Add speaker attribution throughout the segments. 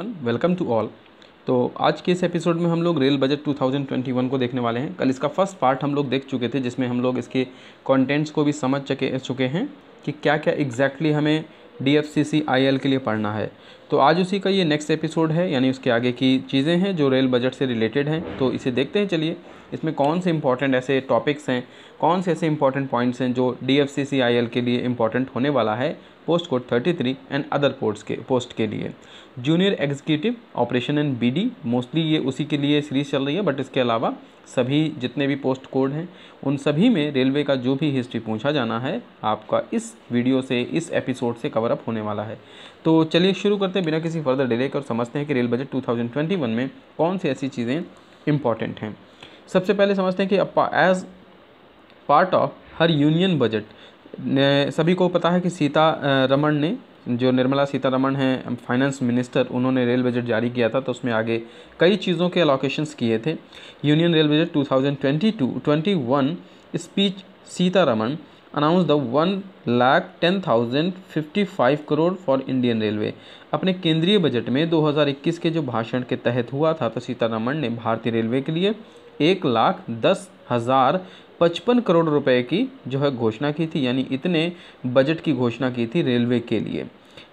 Speaker 1: Welcome to all. तो आज के इस एपिसोड में हम लोग रेल बजट 2021 को देखने वाले हैं। कल इसका फर्स्ट पार्ट हम लोग देख चुके थे, जिसमें हम लोग इसके कंटेंट्स को भी समझ चुके हैं कि क्या क्या एग्जैक्टली हमें DFCCIL के लिए पढ़ना है। तो आज उसी का ये नेक्स्ट एपिसोड है, यानी उसके आगे की चीज़ें हैं जो रेल बजट से रिलेटेड हैं। तो इसे देखते हैं। चलिए, इसमें कौन से इंपॉर्टेंट ऐसे टॉपिक्स हैं, कौन से ऐसे इंपॉर्टेंट पॉइंट्स हैं जो DFCCIL के लिए इंपॉर्टेंट होने वाला है post code 33 and other post के लिए। Junior executive operation and BD, mostly ये उसी के लिए सीरीज चल रही है, बट इसके अलावा सभी जितने भी पोस्ट कोड हैं उन सभी में रेलवे का जो भी हिस्ट्री पूछा जाना है आपका इस वीडियो से, इस एपिसोड से कवर अप होने वाला है। तो चलिए शुरू करते हैं बिना किसी फर्दर डिले के और समझते हैं कि रेल बजट 2021 में कौन सी ऐसी चीज़ें इंपॉर्टेंट हैं। सबसे पहले समझते हैं कि as part of her union budget, सभी को पता है कि सीतारमण ने, जो निर्मला सीतारमण हैं फाइनेंस मिनिस्टर, उन्होंने रेल बजट जारी किया था। तो उसमें आगे कई चीज़ों के अलोकेशंस किए थे। Union rail budget 2022-21 speech Sitharaman announce the 1,10,055 crore for Indian railway. अपने केंद्रीय बजट में 2021 के जो भाषण के तहत हुआ था, तो सीतारमण ने भारतीय रेलवे के लिए 1,10,055 करोड़ रुपए की जो है घोषणा की थी, यानी इतने बजट की घोषणा की थी रेलवे के लिए।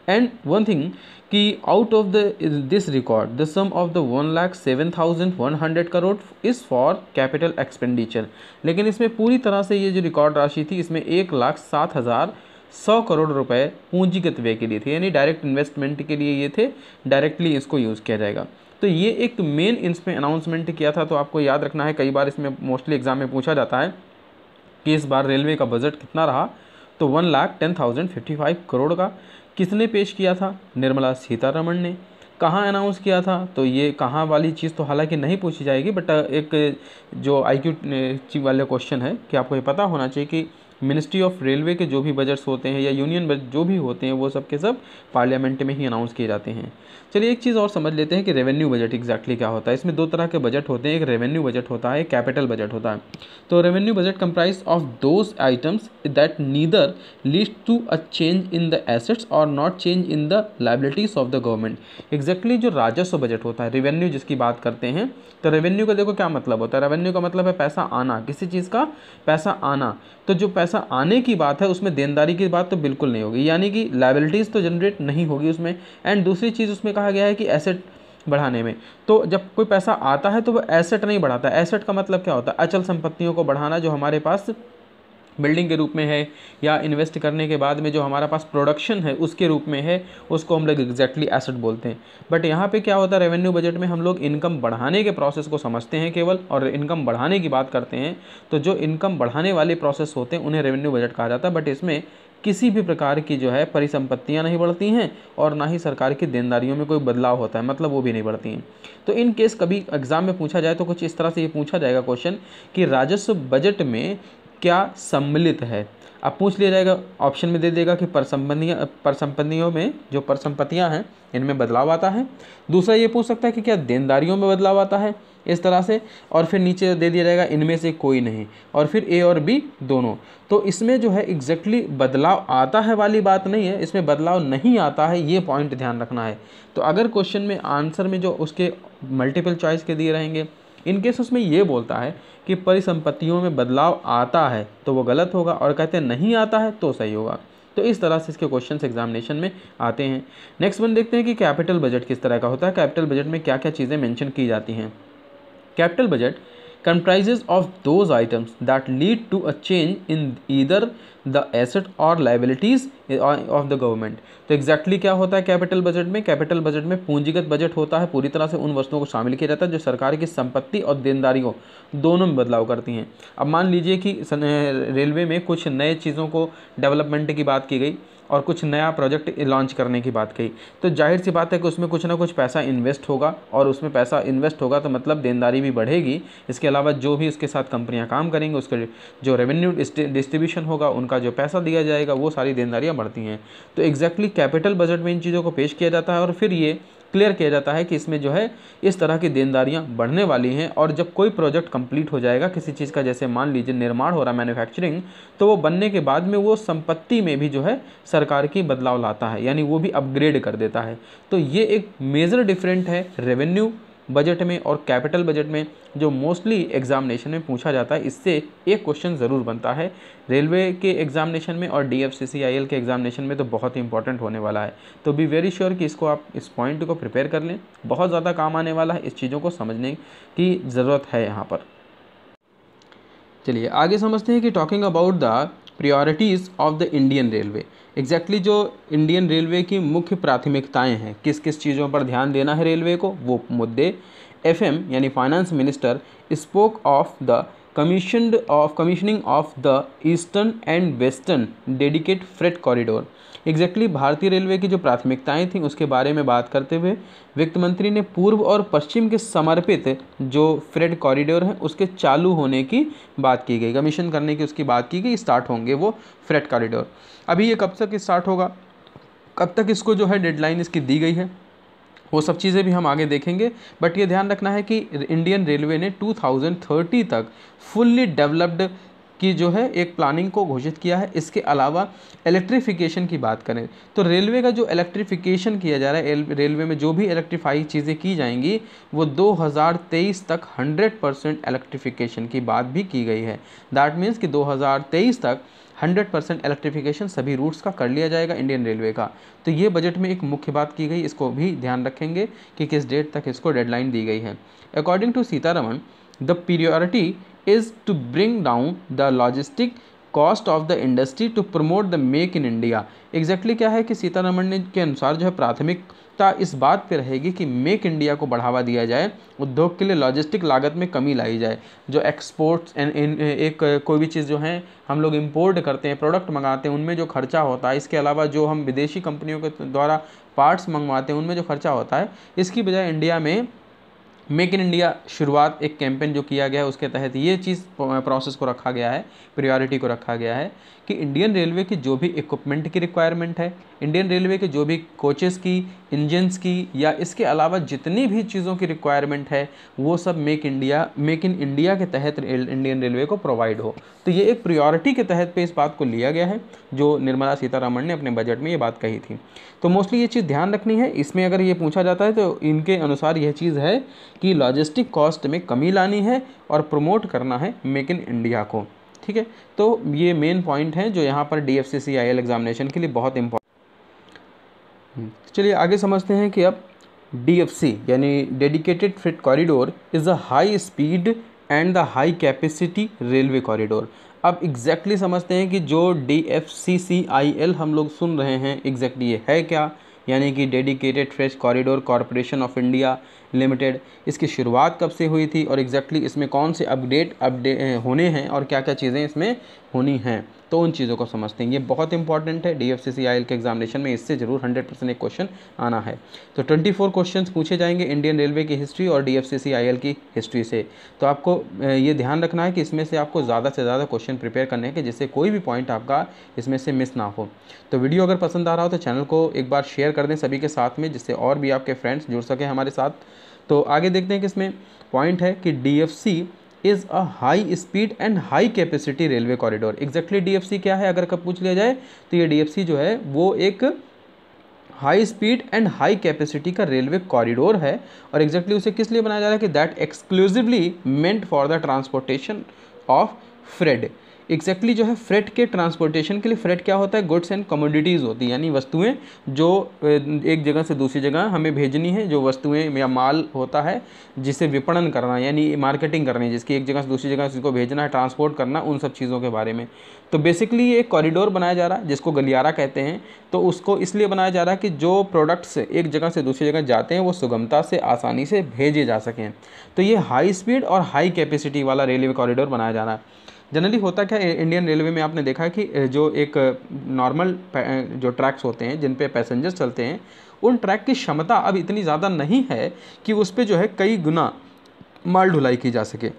Speaker 1: एंड वन थिंग कि out of this record the sum of the 1,07,100 crore is for capital expenditure. लेकिन इसमें पूरी तरह से ये जो रिकॉर्ड राशि थी, इसमें 1,07,100 करोड़ रुपए पूंजीगत व्यय के लिए थे, यानी डायरेक्ट इन्वेस्टमेंट के लिए ये थे, डायरेक्टली इसको यूज़ किया जाएगा। तो ये एक मेन इसमें अनाउंसमेंट किया था। तो आपको याद रखना है, कई बार इसमें मोस्टली एग्जाम में पूछा जाता है कि इस बार रेलवे का बजट कितना रहा। तो 1,10,055 करोड़ का किसने पेश किया था? निर्मला सीतारमण ने। कहाँ अनाउंस किया था? तो ये कहाँ वाली चीज़ तो हालांकि नहीं पूछी जाएगी, बट एक जो IQ वाले क्वेश्चन है कि आपको ये पता होना चाहिए कि मिनिस्ट्री ऑफ रेलवे के जो भी बजट्स होते हैं या यूनियन बजट जो भी होते हैं, वो सब के सब पार्लियामेंट में ही अनाउंस किए जाते हैं। चलिए एक चीज़ और समझ लेते हैं कि रेवेन्यू बजट एग्जैक्टली क्या होता है। इसमें दो तरह के बजट होते हैं, एक रेवेन्यू बजट होता है, एक कैपिटल बजट होता है। तो revenue budget comprise of those items that neither lead to a change in the assets और not change in the liabilities of the government. Exactly जो राजस्व बजट होता है, रेवेन्यू जिसकी बात करते हैं, तो रेवेन्यू का देखो क्या मतलब होता है। रेवेन्यू का मतलब है पैसा आना, किसी चीज़ का पैसा आना। तो जो पैसा आने की बात है उसमें देनदारी की बात तो बिल्कुल नहीं होगी, यानी कि लायबिलिटीज़ तो जनरेट नहीं होगी उसमें। एंड दूसरी चीज़ उसमें कहा गया है कि एसेट बढ़ाने में, तो जब कोई पैसा आता है तो वो एसेट नहीं बढ़ाता। एसेट का मतलब क्या होता है? अचल संपत्तियों को बढ़ाना, जो हमारे पास बिल्डिंग के रूप में है या इन्वेस्ट करने के बाद में जो हमारा पास प्रोडक्शन है उसके रूप में है, उसको हम लोग एग्जैक्टली एसेट बोलते हैं। बट यहाँ पे क्या होता है, रेवेन्यू बजट में हम लोग इनकम बढ़ाने के प्रोसेस को समझते हैं केवल, और इनकम बढ़ाने की बात करते हैं। तो जो इनकम बढ़ाने वाले प्रोसेस होते हैं उन्हें रेवेन्यू बजट कहा जाता है। बट इसमें किसी भी प्रकार की जो है परिसंपत्तियां नहीं बढ़ती हैं और ना ही सरकार की देनदारियों में कोई बदलाव होता है, मतलब वो भी नहीं बढ़ती हैं। तो इन केस कभी एग्जाम में पूछा जाए तो कुछ इस तरह से ये पूछा जाएगा क्वेश्चन कि राजस्व बजट में क्या सम्मिलित है। अब पूछ लिया जाएगा, ऑप्शन में दे देगा कि परिसंपत्तियों में जो परिसंपत्तियां हैं इनमें बदलाव आता है। दूसरा ये पूछ सकता है कि क्या देनदारियों में बदलाव आता है, इस तरह से। और फिर नीचे दे दिया जाएगा इनमें से कोई नहीं, और फिर A और B दोनों। तो इसमें जो है एग्जैक्टली बदलाव आता है वाली बात नहीं है, इसमें बदलाव नहीं आता है, ये पॉइंट ध्यान रखना है। तो अगर क्वेश्चन में आंसर में जो उसके मल्टीपल चॉइस के दिए रहेंगे, इनकेस उसमें ये बोलता है कि परिसंपत्तियों में बदलाव आता है तो वो गलत होगा, और कहते हैं नहीं आता है तो सही होगा। तो इस तरह से इसके क्वेश्चंस एग्जामिनेशन में आते हैं। नेक्स्ट वन देखते हैं कि कैपिटल बजट किस तरह का होता है, कैपिटल बजट में क्या क्या चीज़ें मेंशन की जाती हैं। Capital budget comprises of those items that lead to a change in either the asset or liabilities of the government। तो एग्जैक्टली क्या होता है कैपिटल बजट में? कैपिटल बजट में पूंजीगत बजट होता है, पूरी तरह से उन वस्तुओं को शामिल किया जाता है जो सरकार की संपत्ति और देनदारियों दोनों में बदलाव करती हैं। अब मान लीजिए कि रेलवे में कुछ नए चीज़ों को डेवलपमेंट की बात की गई और कुछ नया प्रोजेक्ट लॉन्च करने की बात कही, तो जाहिर सी बात है कि उसमें कुछ ना कुछ पैसा इन्वेस्ट होगा, और उसमें पैसा इन्वेस्ट होगा तो मतलब देनदारी भी बढ़ेगी। इसके अलावा जो भी उसके साथ कंपनियां काम करेंगी, उसके जो रेवेन्यू डिस्ट्रीब्यूशन होगा, उनका जो पैसा दिया जाएगा, वो सारी देनदारियां बढ़ती हैं। तो एग्जैक्टली कैपिटल बजट में इन चीज़ों को पेश किया जाता है, और फिर ये क्लियर किया जाता है कि इसमें जो है इस तरह की देनदारियां बढ़ने वाली हैं, और जब कोई प्रोजेक्ट कंप्लीट हो जाएगा किसी चीज़ का, जैसे मान लीजिए निर्माण हो रहा है मैन्युफैक्चरिंग, तो वो बनने के बाद में वो संपत्ति में भी जो है सरकार की बदलाव लाता है, यानी वो भी अपग्रेड कर देता है। तो ये एक मेजर डिफरेंट है रेवेन्यू बजट में और कैपिटल बजट में, जो मोस्टली एग्जामिनेशन में पूछा जाता है। इससे एक क्वेश्चन ज़रूर बनता है रेलवे के एग्जामिनेशन में, और DFCCIL के एग्जामिनेशन में तो बहुत ही इंपॉर्टेंट होने वाला है। तो बी वेरी श्योर कि इसको आप इस पॉइंट को प्रिपेयर कर लें, बहुत ज़्यादा काम आने वाला है, इस चीज़ों को समझने की ज़रूरत है यहाँ पर। चलिए आगे समझते हैं कि talking about the priorities of the Indian railway, exactly जो इंडियन रेलवे की मुख्य प्राथमिकताएं हैं, किस किस चीज़ों पर ध्यान देना है रेलवे को, वो मुद्दे। FM यानी finance minister spoke of the commissioning of the eastern and western dedicate freight corridor, exactly भारतीय रेलवे की जो प्राथमिकताएं थीं उसके बारे में बात करते हुए वित्त मंत्री ने पूर्व और पश्चिम के समर्पित जो फ्रेट कॉरिडोर हैं उसके चालू होने की बात की गई, कमीशन करने की उसकी बात की गई, स्टार्ट होंगे वो फ्रेट कॉरिडोर। अभी ये कब तक स्टार्ट होगा, कब तक इसको जो है डेडलाइन इसकी दी गई है, वो सब चीज़ें भी हम आगे देखेंगे। बट ये ध्यान रखना है कि इंडियन रेलवे ने 2030 तक फुल्ली डेवलप्ड की जो है एक प्लानिंग को घोषित किया है। इसके अलावा इलेक्ट्रिफिकेशन की बात करें तो रेलवे का जो इलेक्ट्रिफिकेशन किया जा रहा है, रेलवे में जो भी इलेक्ट्रीफाई चीज़ें की जाएंगी वो 2023 तक 100% इलेक्ट्रिफिकेशन की बात भी की गई है। दैट मीन्स कि 2023 तक 100% इलेक्ट्रिफिकेशन सभी रूट्स का कर लिया जाएगा इंडियन रेलवे का। तो ये बजट में एक मुख्य बात की गई, इसको भी ध्यान रखेंगे कि किस डेट तक इसको डेडलाइन दी गई है। According to Sitharaman the priority is to bring down the logistic cost of the industry to promote the make in India। Exactly क्या है कि सीतारमण ने के अनुसार जो है प्राथमिकता इस बात पे रहेगी कि मेक इंडिया को बढ़ावा दिया जाए, उद्योग के लिए लॉजिस्टिक लागत में कमी लाई जाए। जो एक्सपोर्ट्स एक कोई भी चीज़ जो है हम लोग इंपोर्ट करते हैं, प्रोडक्ट मंगाते हैं, उनमें जो खर्चा होता है, इसके अलावा जो हम विदेशी कंपनियों के द्वारा पार्ट्स मंगवाते हैं उनमें जो खर्चा होता है, इसकी बजाय इंडिया में मेक इन इंडिया शुरुआत एक कैंपेन जो किया गया है उसके तहत ये चीज़ प्रोसेस को रखा गया है, प्रायोरिटी को रखा गया है कि इंडियन रेलवे की जो भी इक्विपमेंट की रिक्वायरमेंट है, इंडियन रेलवे के जो भी कोचेस की, इंजन्स की, या इसके अलावा जितनी भी चीज़ों की रिक्वायरमेंट है वो सब मेक इन इंडिया के तहत इंडियन रेलवे को प्रोवाइड हो। तो ये एक प्रायोरिटी के तहत पे इस बात को लिया गया है, जो निर्मला सीतारमण ने अपने बजट में ये बात कही थी। तो मोस्टली ये चीज़ ध्यान रखनी है, इसमें अगर ये पूछा जाता है तो इनके अनुसार यह चीज़ है कि लॉजिस्टिक कॉस्ट में कमी लानी है और प्रमोट करना है मेक इन इंडिया को। ठीक है, तो ये मेन पॉइंट है जो यहाँ पर DFCCIL एग्जामिनेशन के लिए बहुत इम्पोर्टेंट। चलिए आगे समझते हैं कि अब DFC यानी dedicated freight corridor is a high speed and the high capacity railway corridor. अब एग्जैक्टली समझते हैं कि जो DFCCIL हम लोग सुन रहे हैं एग्जैक्टली ये है क्या, यानी कि dedicated freight corridor corporation of India limited, इसकी शुरुआत कब से हुई थी और एग्जैक्टली इसमें कौन से अपडेट होने हैं और क्या क्या चीज़ें इसमें होनी हैं, तो उन चीज़ों को समझते हैं। ये बहुत इंपॉर्टेंट है DFCCIL के एग्जामिनेशन में, इससे ज़रूर 100% एक क्वेश्चन आना है। तो 24 क्वेश्चंस पूछे जाएंगे इंडियन रेलवे की हिस्ट्री और DFCCIL की हिस्ट्री से। तो आपको ये ध्यान रखना है कि इसमें से आपको ज़्यादा से ज़्यादा क्वेश्चन प्रिपेयर करने हैं कि जिससे कोई भी पॉइंट आपका इसमें से मिस ना हो। तो वीडियो अगर पसंद आ रहा हो तो चैनल को एक बार शेयर कर दें सभी के साथ में, जिससे और भी आपके फ्रेंड्स जुड़ सकें हमारे साथ। तो आगे देखते हैं कि इसमें पॉइंट है कि DFC is a high speed and high capacity railway corridor. Exactly DFC क्या है अगर कब पूछ लिया जाए तो ये DFC जो है वो एक high speed and high capacity का रेलवे कॉरिडोर है। और एग्जैक्टली उसे किस लिए बनाया जा रहा है कि that exclusively meant for the transportation of freight. Exactly जो है फ्रेट के ट्रांसपोर्टेशन के लिए, फ्रेट क्या होता है, गुड्स एंड कमोडिटीज़ होती है, यानी वस्तुएं जो एक जगह से दूसरी जगह हमें भेजनी है, जो वस्तुएं या माल होता है जिसे विपणन करना यानी मार्केटिंग करनी है, जिसकी एक जगह से दूसरी जगह उसको भेजना है, ट्रांसपोर्ट करना, उन सब चीज़ों के बारे में। तो बेसिकली ये एक कॉरिडोर बनाया जा रहा है जिसको गलियारा कहते हैं। तो उसको इसलिए बनाया जा रहा है कि जो प्रोडक्ट्स एक जगह से दूसरी जगह जाते हैं वो सुगमता से आसानी से भेजे जा सकें। तो ये हाई स्पीड और हाई कैपेसिटी वाला रेलवे कॉरिडोर बनाया जा रहा है। जनरली होता क्या है इंडियन रेलवे में, आपने देखा है कि जो एक नॉर्मल जो ट्रैक्स होते हैं जिन पे पैसेंजर्स चलते हैं, उन ट्रैक की क्षमता अब इतनी ज़्यादा नहीं है कि उस पर जो है कई गुना माल ढुलाई की जा सके।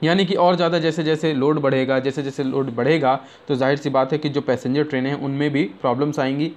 Speaker 1: यानी कि और ज़्यादा जैसे जैसे लोड बढ़ेगा, जैसे जैसे लोड बढ़ेगा तो जाहिर सी बात है कि जो पैसेंजर ट्रेनें हैं उनमें भी प्रॉब्लम्स आएंगी।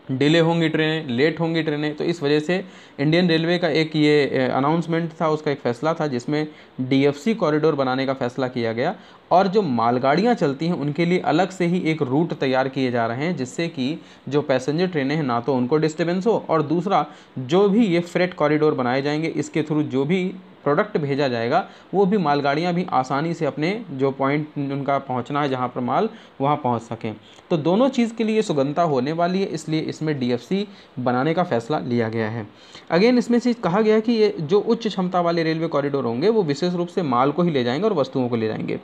Speaker 1: डिले होंगी ट्रेनें, लेट होंगी ट्रेनें। तो इस वजह से इंडियन रेलवे का एक ये अनाउंसमेंट था, उसका एक फ़ैसला था जिसमें डीएफसी कॉरिडोर बनाने का फ़ैसला किया गया और जो मालगाड़ियाँ चलती हैं उनके लिए अलग से ही एक रूट तैयार किए जा रहे हैं, जिससे कि जो पैसेंजर ट्रेनें हैं ना तो उनको डिस्टर्बेंस हो, और दूसरा जो भी ये फ्रेट कॉरिडोर बनाए जाएंगे इसके थ्रू जो भी प्रोडक्ट भेजा जाएगा वो भी मालगाड़ियाँ भी आसानी से अपने जो पॉइंट उनका पहुँचना है जहाँ पर माल वहाँ पहुँच सकें। तो दोनों चीज़ के लिए सुगमता होने वाली है, इसलिए इसमें डीएफसी बनाने का फैसला लिया गया है। अगेन इसमें से कहा गया है कि ये जो उच्च क्षमता वाले रेलवे कॉरिडोर होंगे वो विशेष रूप से माल को ही ले जाएंगे और वस्तुओं को ले जाएंगे।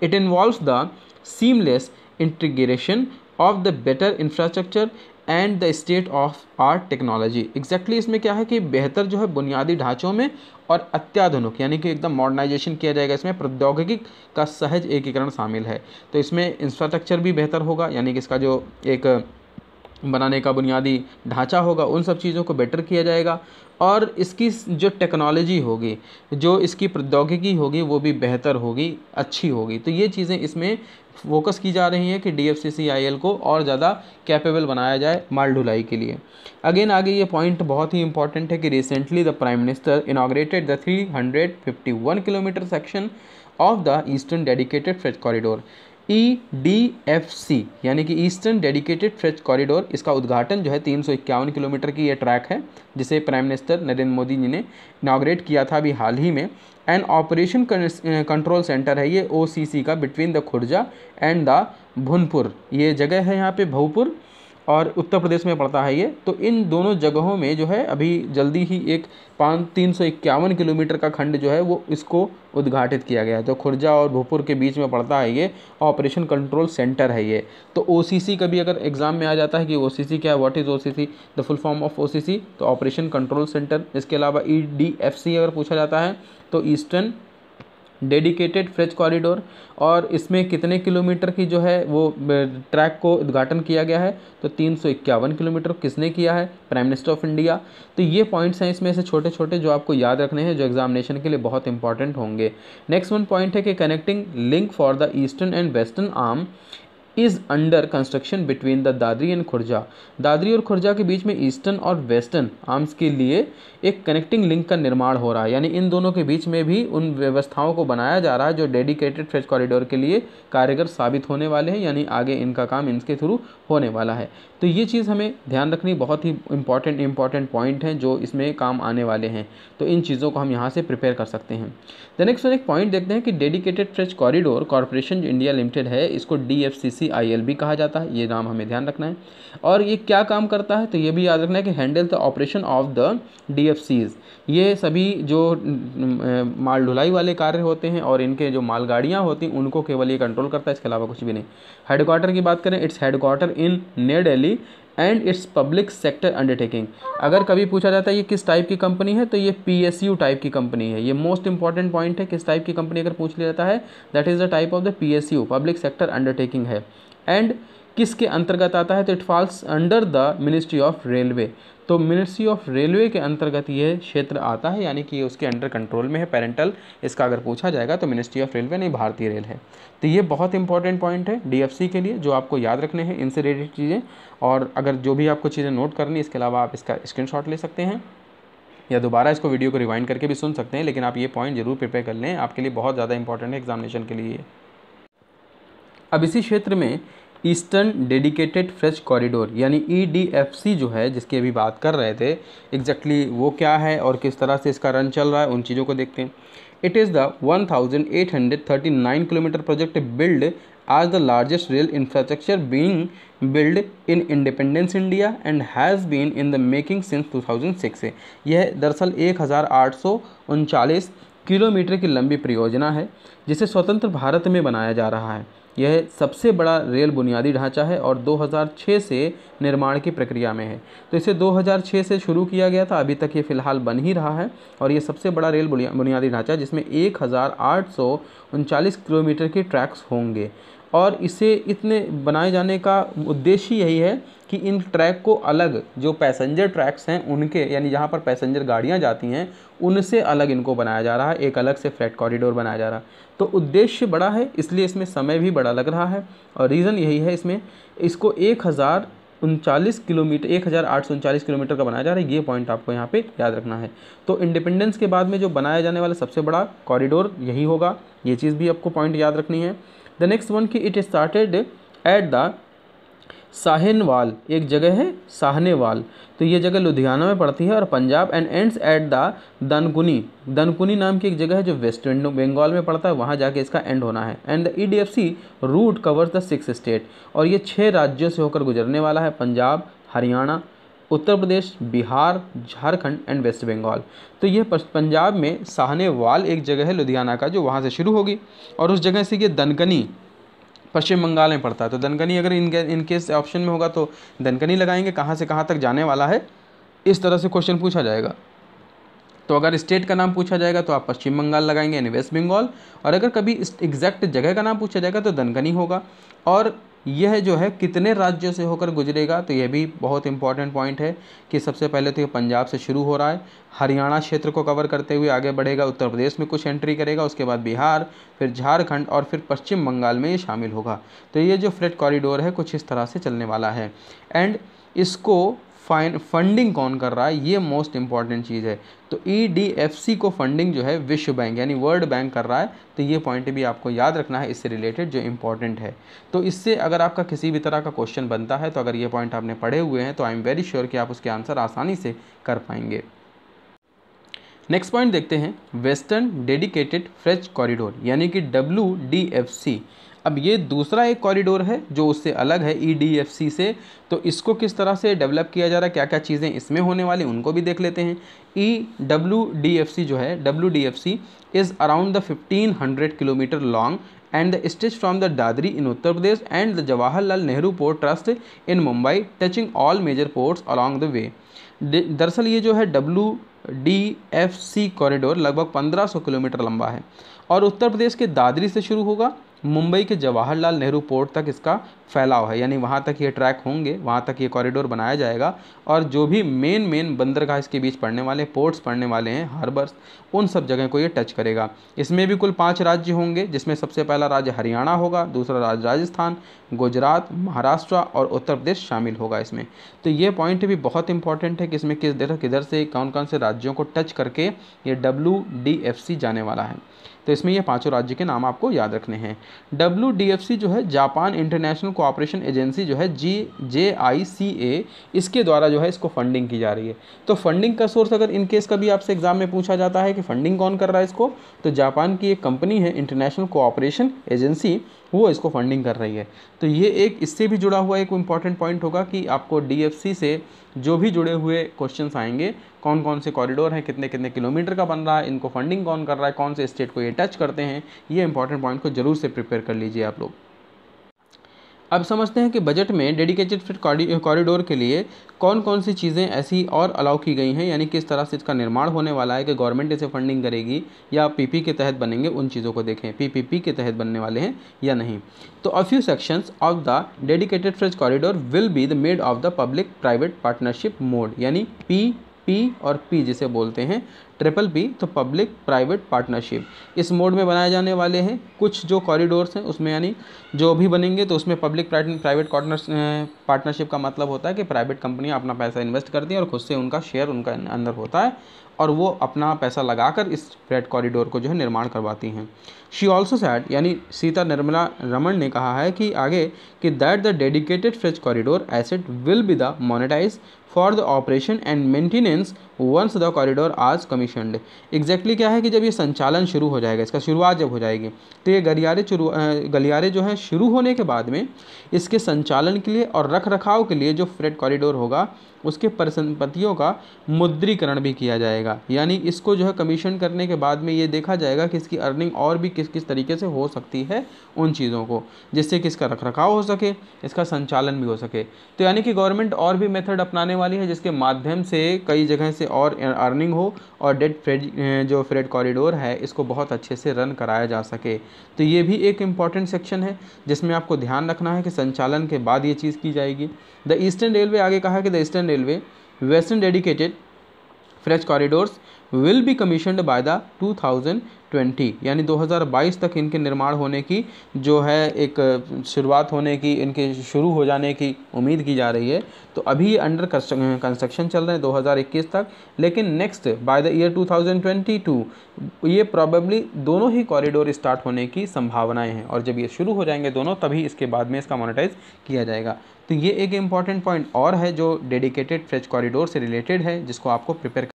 Speaker 1: It involves the seamless integration of the better infrastructure and the state of art technology. Exactly इसमें क्या है कि बेहतर जो है बुनियादी ढांचों में और अत्याधुनिक यानी कि एकदम मॉडर्नाइजेशन किया जाएगा, इसमें प्रौद्योगिकी का सहज एकीकरण शामिल है। तो इसमें इंफ्रास्ट्रक्चर भी बेहतर होगा, यानी कि इसका जो एक बनाने का बुनियादी ढांचा होगा उन सब चीज़ों को बेटर किया जाएगा, और इसकी जो टेक्नोलॉजी होगी, जो इसकी प्रौद्योगिकी होगी वो भी बेहतर होगी, अच्छी होगी। तो ये चीज़ें इसमें फोकस की जा रही हैं कि DFCCIL को और ज़्यादा कैपेबल बनाया जाए माल ढुलाई के लिए। अगेन आगे ये पॉइंट बहुत ही इंपॉर्टेंट है कि recently the prime minister inaugurated the 351 kilometre section of the eastern dedicated freight corridor EDFC यानी कि ईस्टर्न डेडिकेटेड फ्रेट कॉरिडोर। इसका उद्घाटन जो है 351 किलोमीटर की ये ट्रैक है जिसे प्राइम मिनिस्टर नरेंद्र मोदी जी ने इनाग्रेट किया था अभी हाल ही में। एंड ऑपरेशन कंट्रोल सेंटर है ये OCC का between the Khurja and the Bhaupur. ये जगह है यहाँ पे भोजपुर और उत्तर प्रदेश में पड़ता है ये। तो इन दोनों जगहों में जो है अभी जल्दी ही एक 351 किलोमीटर का खंड जो है वो इसको उद्घाटित किया गया है। तो खुर्जा और भोजपुर के बीच में पड़ता है ये, ऑपरेशन कंट्रोल सेंटर है ये। तो OCC कभी अगर एग्जाम में आ जाता है कि OCC क्या है, what is OCC, the full form of OCC, तो ऑपरेशन कंट्रोल सेंटर। इसके अलावा EDFC अगर पूछा जाता है तो ईस्टर्न डेडिकेटेड फ्रेट कॉरिडोर, और इसमें कितने किलोमीटर की जो है वो ट्रैक को उद्घाटन किया गया है, तो 351 किलोमीटर। किसने किया है, प्राइम मिनिस्टर ऑफ इंडिया। तो ये पॉइंट्स हैं इसमें से छोटे छोटे जो आपको याद रखने हैं, जो एग्जामिनेशन के लिए बहुत इंपॉर्टेंट होंगे। नेक्स्ट वन पॉइंट है कि connecting link for the eastern and western arm is under construction between the Dadri and Khurja. Dadri और खुर्जा के बीच में ईस्टर्न और वेस्टर्न आर्म्स के लिए एक कनेक्टिंग लिंक का निर्माण हो रहा है, यानी इन दोनों के बीच में भी उन व्यवस्थाओं को बनाया जा रहा है जो डेडिकेटेड फ्रेट कॉरिडोर के लिए कारगर साबित होने वाले हैं, यानी आगे इनका काम इनके थ्रू होने वाला है। तो ये चीज़ हमें ध्यान रखनी, बहुत ही इंपॉर्टेंट पॉइंट हैं जो इसमें काम आने वाले हैं। तो इन चीज़ों को हम यहाँ से प्रिपेयर कर सकते हैं। द नेक्स्ट एक पॉइंट देखते हैं कि डेडिकेटेड फ्रेट कॉरिडोर कॉर्पोरेशन जो इंडिया लिमिटेड है, इसको DFCCIL भी कहा जाता है, ये नाम हमें ध्यान रखना है। और ये क्या काम करता है, तो ये भी याद रखना है कि handle the operation of the DFCs। ये सभी जो माल ढुलाई वाले कार्य होते हैं और इनके जो मालगाड़ियाँ होती हैं उनको केवल ये कंट्रोल करता है, इसके अलावा कुछ भी नहीं। हेडक्वार्टर की बात करें, its headquarter in new Delhi and it's public sector undertaking. अगर कभी पूछा जाता है ये किस टाइप की कंपनी है, तो ये PSU टाइप की कंपनी है। ये मोस्ट इंपॉर्टेंट पॉइंट है, किस टाइप की कंपनी अगर पूछ लिया जाता है, that is the type of the PSU, public sector undertaking है। एंड किसके अंतर्गत आता है, तो it falls under the ministry of railway. तो मिनिस्ट्री ऑफ रेलवे के अंतर्गत ये क्षेत्र आता है, यानी कि उसके अंडर कंट्रोल में है, पेरेंटल। इसका अगर पूछा जाएगा तो मिनिस्ट्री ऑफ रेलवे नहीं, भारतीय रेल है। तो ये बहुत इंपॉर्टेंट पॉइंट है DFC के लिए जो आपको याद रखने हैं, इनसे रिलेटेड चीज़ें। और अगर जो भी आपको चीज़ें नोट करनी, इसके अलावा आप इसका स्क्रीनशॉट ले सकते हैं या दोबारा इसको वीडियो को रिवाइंड करके भी सुन सकते हैं, लेकिन आप ये पॉइंट जरूर प्रिपेयर कर लें, आपके लिए बहुत ज़्यादा इंपॉर्टेंट है एग्जामिनेशन के लिए। अब इसी क्षेत्र में ईस्टर्न डेडिकेटेड फ्रेट कॉरिडोर यानी EDFC जो है, जिसकी अभी बात कर रहे थे, एग्जैक्टली वो क्या है और किस तरह से इसका रन चल रहा है, उन चीज़ों को देखते हैं। It is the 1839 kilometre project build as the largest rail infrastructure being built in independence India and has been in the making since 2006 यह दरअसल 1839 किलोमीटर की लंबी परियोजना है जिसे स्वतंत्र भारत में बनाया जा रहा है। यह सबसे बड़ा रेल बुनियादी ढांचा है और 2006 से निर्माण की प्रक्रिया में है। तो इसे 2006 से शुरू किया गया था, अभी तक ये फ़िलहाल बन ही रहा है और ये सबसे बड़ा रेल बुनियादी ढांचा है जिसमें 1839 किलोमीटर के ट्रैक्स होंगे। और इसे इतने बनाए जाने का उद्देश्य यही है कि इन ट्रैक को अलग जो पैसेंजर ट्रैक्स हैं उनके, यानी जहाँ पर पैसेंजर गाड़ियाँ जाती हैं उनसे अलग इनको बनाया जा रहा है, एक अलग से फ्रेट कॉरिडोर बनाया जा रहा है। तो उद्देश्य बड़ा है, इसलिए इसमें समय भी बड़ा लग रहा है और रीज़न यही है, इसमें इसको 1839 किलोमीटर का बनाया जा रहा है। ये पॉइंट आपको यहाँ पे याद रखना है। तो इंडिपेंडेंस के बाद में जो बनाया जाने वाला सबसे बड़ा कॉरिडोर यही होगा, ये चीज़ भी आपको पॉइंट याद रखनी है। द नेक्स्ट वन कि इट स्टार्टेड एट द साहिनवाल, एक जगह है साहनेवाल, तो ये जगह लुधियाना में पड़ती है और Punjab, and ends at the Dankuni, Dankuni नाम की एक जगह है जो वेस्ट बंगाल में पड़ता है, वहाँ जाके इसका एंड होना है। And the EDFC route covers the 6 state, और ये 6 राज्यों से होकर गुजरने वाला है, पंजाब, हरियाणा, उत्तर प्रदेश, बिहार, झारखंड एंड वेस्ट बंगाल। तो ये पंजाब में साहनेवाल एक जगह है लुधियाना का जो वहाँ से शुरू होगी, और उस जगह से ये दनकनी पश्चिम बंगाल में पड़ता है। तो दनकनी अगर इनकेस ऑप्शन में होगा तो दनकनी लगाएंगे, कहाँ से कहाँ तक जाने वाला है, इस तरह से क्वेश्चन पूछा जाएगा। तो अगर स्टेट का नाम पूछा जाएगा तो आप पश्चिम बंगाल लगाएंगे यानी वेस्ट बंगाल, और अगर कभी एग्जैक्ट जगह का नाम पूछा जाएगा तो दनकनी होगा। और यह जो है कितने राज्यों से होकर गुजरेगा, तो यह भी बहुत इंपॉर्टेंट पॉइंट है कि सबसे पहले तो ये पंजाब से शुरू हो रहा है, हरियाणा क्षेत्र को कवर करते हुए आगे बढ़ेगा, उत्तर प्रदेश में कुछ एंट्री करेगा, उसके बाद बिहार, फिर झारखंड और फिर पश्चिम बंगाल में ये शामिल होगा। तो ये जो फ्रेट कॉरिडोर है कुछ इस तरह से चलने वाला है। एंड इसको फंडिंग कौन कर रहा है, ये मोस्ट इंपॉर्टेंट चीज़ है। तो EDFC को फंडिंग जो है विश्व बैंक यानी वर्ल्ड बैंक कर रहा है। तो ये पॉइंट भी आपको याद रखना है इससे रिलेटेड जो इंपॉर्टेंट है। तो इससे अगर आपका किसी भी तरह का क्वेश्चन बनता है तो अगर ये पॉइंट आपने पढ़े हुए हैं तो आई एम वेरी श्योर कि आप उसके आंसर आसानी से कर पाएंगे। नेक्स्ट पॉइंट देखते हैं, वेस्टर्न डेडिकेटेड फ्रेट कॉरिडोर यानी कि WDFC। अब ये दूसरा एक कॉरिडोर है जो उससे अलग है EDFC से। तो इसको किस तरह से डेवलप किया जा रहा है, क्या क्या चीज़ें इसमें होने वाली उनको भी देख लेते हैं। WDFC जो है, WDFC is around the 1500 kilometre long and the stretch from the Dadri in Uttar Pradesh and the Jawaharlal Nehru port trust in Mumbai, touching all major ports along the way. दरअसल ये जो है WDFC कॉरिडोर लगभग 1500 किलोमीटर लंबा है और उत्तर प्रदेश के दादरी से शुरू होगा, मुंबई के जवाहरलाल नेहरू पोर्ट तक इसका फैलाव है, यानी वहाँ तक ये ट्रैक होंगे, वहाँ तक ये कॉरिडोर बनाया जाएगा। और जो भी मेन बंदरगाह इसके बीच पड़ने वाले, पोर्ट्स पड़ने वाले हैं, हार्बर्स, उन सब जगह को ये टच करेगा। इसमें भी कुल 5 राज्य होंगे, जिसमें सबसे पहला राज्य हरियाणा होगा, दूसरा राज्य राजस्थान, गुजरात, महाराष्ट्र और उत्तर प्रदेश शामिल होगा इसमें। तो ये पॉइंट भी बहुत इंपॉर्टेंट है कि इसमें किधर से कौन कौन से राज्यों को टच करके ये WDFC जाने वाला है। तो इसमें ये 5 राज्य के नाम आपको याद रखने हैं। WDFC जो है जापान इंटरनेशनल कोऑपरेशन एजेंसी जो है JICA, इसके द्वारा जो है इसको फंडिंग की जा रही है। तो फंडिंग का सोर्स अगर इनकेस कभी आपसे एग्जाम में पूछा जाता है कि फंडिंग कौन कर रहा है इसको, तो जापान की एक कंपनी है इंटरनेशनल कोऑपरेशन एजेंसी, वो इसको फंडिंग कर रही है। तो ये एक इससे भी जुड़ा हुआ एक इम्पॉर्टेंट पॉइंट होगा कि आपको DFC से जो भी जुड़े हुए क्वेश्चंस आएंगे, कौन कौन से कॉरिडोर हैं, कितने कितने किलोमीटर का बन रहा है, इनको फंडिंग कौन कर रहा है, कौन से स्टेट को ये टच करते हैं, ये इंपॉर्टेंट पॉइंट को जरूर से प्रिपेयर कर लीजिए आप लोग। अब समझते हैं कि बजट में डेडिकेटेड फ्रेट कॉरिडोर के लिए कौन कौन सी चीज़ें ऐसी और अलाउ की गई हैं, यानी किस तरह से इसका निर्माण होने वाला है कि गवर्नमेंट इसे फंडिंग करेगी या PP के तहत बनेंगे, उन चीज़ों को देखें, PPP के तहत बनने वाले हैं या नहीं। तो a few sections of the dedicated freight corridor will be the made of the public private partnership mode, यानी P और P जिसे बोलते हैं PPP, तो पब्लिक प्राइवेट पार्टनरशिप, इस मोड में बनाए जाने वाले हैं। कुछ जो कॉरिडोर्स हैं उसमें यानी जो भी बनेंगे तो उसमें पब्लिक प्राइवेट पार्टनरशिप का मतलब होता है कि प्राइवेट कंपनियां अपना पैसा इन्वेस्ट करती हैं और खुद से उनका शेयर उनका अंदर होता है और वो अपना पैसा लगाकर इस फ्रेट कॉरिडोर को जो है निर्माण करवाती हैं। शी ऑल्सो सैड, यानी सीता निर्मला रमन ने कहा है कि आगे कि that the dedicated freight corridor asset will be the monetise for the operation and maintenance once the corridor are commissioned. Exactly क्या है कि जब ये संचालन शुरू हो जाएगा, इसका शुरुआत जब हो जाएगी, तो ये गलियारे जो है शुरू होने के बाद में इसके संचालन के लिए और रख रखाव के लिए जो फ्रेट कॉरिडोर होगा उसके परिसंपत्तियों का मुद्रीकरण भी किया जाएगा। यानी इसको जो है कमीशन करने के बाद में ये देखा जाएगा कि इसकी अर्निंग और भी किस किस तरीके से हो सकती है उन चीज़ों को, जिससे कि इसका रख रखाव हो सके, इसका संचालन भी हो सके। तो यानी कि गवर्नमेंट और भी मेथड अपनाने वाली है जिसके माध्यम से कई जगह से और अर्निंग हो और जो फ्रेट कॉरिडोर है इसको बहुत अच्छे से रन कराया जा सके। तो ये भी एक इम्पॉर्टेंट सेक्शन है जिसमें आपको ध्यान रखना है कि संचालन के बाद ये चीज़ की जाएगी। द ईस्टर्न रेलवे आगे कहा कि the eastern railway western dedicated freight corridors will be commissioned by the 2000 2020 यानी 2022 तक इनके निर्माण होने की जो है एक शुरुआत होने की, इनके शुरू हो जाने की उम्मीद की जा रही है। तो अभी ये अंडर कंस्ट्रक्शन चल रहे हैं 2021 तक, लेकिन नेक्स्ट बाय द ईयर 2022 ये प्रॉबेबली दोनों ही कॉरिडोर स्टार्ट होने की संभावनाएं हैं, और जब ये शुरू हो जाएंगे दोनों तभी इसके बाद में इसका मोनेटाइज किया जाएगा। तो ये एक इम्पॉर्टेंट पॉइंट और है जो डेडिकेटेड फ्रेट कॉरिडोर से रिलेटेड है, जिसको आपको प्रिपेयर।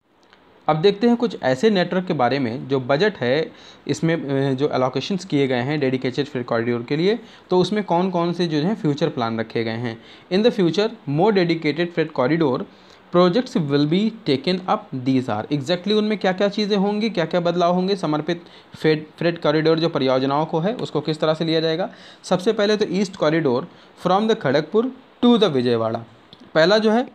Speaker 1: अब देखते हैं कुछ ऐसे नेटवर्क के बारे में जो बजट है इसमें जो एलोकेशंस किए गए हैं डेडिकेटेड फ्रेट कॉरिडोर के लिए, तो उसमें कौन कौन से जो है फ्यूचर प्लान रखे गए हैं। In the future more dedicated freight corridor projects will be taken up, these are exactly उनमें क्या क्या चीज़ें होंगी, क्या क्या बदलाव होंगे। समर्पित फ्रेट कॉरिडोर जो परियोजनाओं को है उसको किस तरह से लिया जाएगा। सबसे पहले तो east corridor from the Kharagpur to the Vijayawada. पहला जो है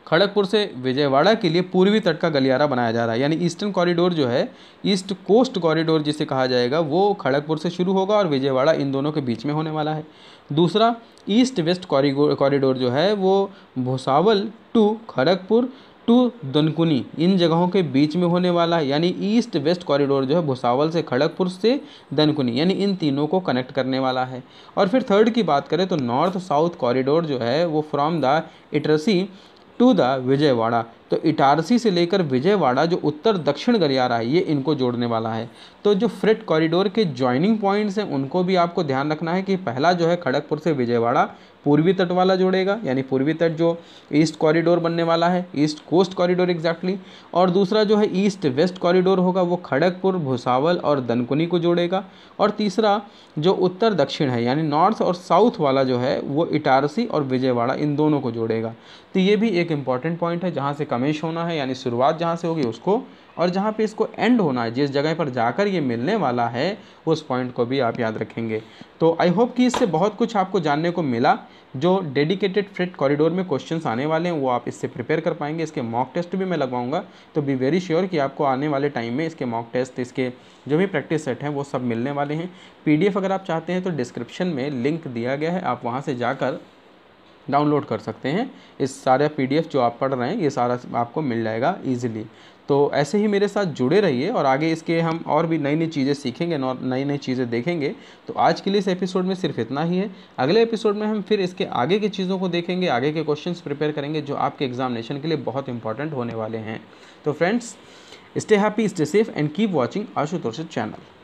Speaker 1: खड़गपुर से विजयवाड़ा के लिए पूर्वी तट का गलियारा बनाया जा रहा है, यानी ईस्टर्न कॉरिडोर जो है, ईस्ट कोस्ट कॉरिडोर जिसे कहा जाएगा, वो खड़गपुर से शुरू होगा और विजयवाड़ा इन दोनों के बीच में होने वाला है। दूसरा ईस्ट वेस्ट कॉरिडोर जो है वो भुसावल टू खड़गपुर टू दनकुनी इन जगहों के बीच में होने वाला है, यानी ईस्ट वेस्ट कॉरिडोर जो है भुसावल से खड़गपुर से दनकुनी यानी इन तीनों को कनेक्ट करने वाला है। और फिर थर्ड की बात करें तो नॉर्थ साउथ कॉरिडोर जो है वो from the Itarsi to the Vijayawada, तो इटारसी से लेकर विजयवाड़ा जो उत्तर दक्षिण गलियारा है ये इनको जोड़ने वाला है। तो जो फ्रेट कॉरिडोर के जॉइनिंग पॉइंट्स हैं उनको भी आपको ध्यान रखना है कि पहला जो है खड़गपुर से विजयवाड़ा पूर्वी तट वाला जोड़ेगा, यानी पूर्वी तट जो ईस्ट कॉरिडोर बनने वाला है, ईस्ट कोस्ट कॉरिडोर एग्जैक्टली। और दूसरा जो है ईस्ट वेस्ट कॉरिडोर होगा वो खड़गपुर, भुसावल और दनकुनी को जोड़ेगा। और तीसरा जो उत्तर दक्षिण है यानी नॉर्थ और साउथ वाला जो है वो इटारसी और विजयवाड़ा इन दोनों को जोड़ेगा। तो ये भी एक इम्पॉर्टेंट पॉइंट है, जहाँ से कमेश होना है यानी शुरुआत जहाँ से होगी उसको, और जहाँ पे इसको एंड होना है, जिस जगह पर जाकर ये मिलने वाला है उस पॉइंट को भी आप याद रखेंगे। तो आई होप कि इससे बहुत कुछ आपको जानने को मिला। जो डेडिकेटेड फ्रेट कॉरिडोर में क्वेश्चंस आने वाले हैं वो आप इससे प्रिपेयर कर पाएंगे। इसके मॉक टेस्ट भी मैं लगवाऊंगा, तो बी वेरी श्योर कि आपको आने वाले टाइम में इसके मॉक टेस्ट, इसके जो भी प्रैक्टिस सेट हैं वो सब मिलने वाले हैं। PDF अगर आप चाहते हैं तो डिस्क्रिप्शन में लिंक दिया गया है, आप वहाँ से जाकर डाउनलोड कर सकते हैं। इस सारे PDF जो आप पढ़ रहे हैं ये सारा आपको मिल जाएगा ईजिली। तो ऐसे ही मेरे साथ जुड़े रहिए और आगे इसके हम और भी नई नई चीज़ें सीखेंगे, नई नई चीज़ें देखेंगे। तो आज के लिए इस एपिसोड में सिर्फ इतना ही है। अगले एपिसोड में हम फिर इसके आगे की चीज़ों को देखेंगे, आगे के क्वेश्चंस प्रिपेयर करेंगे जो आपके एग्जामिनेशन के लिए बहुत इंपॉर्टेंट होने वाले हैं। तो friends, stay happy, stay safe and keep watching Ashutosh channel.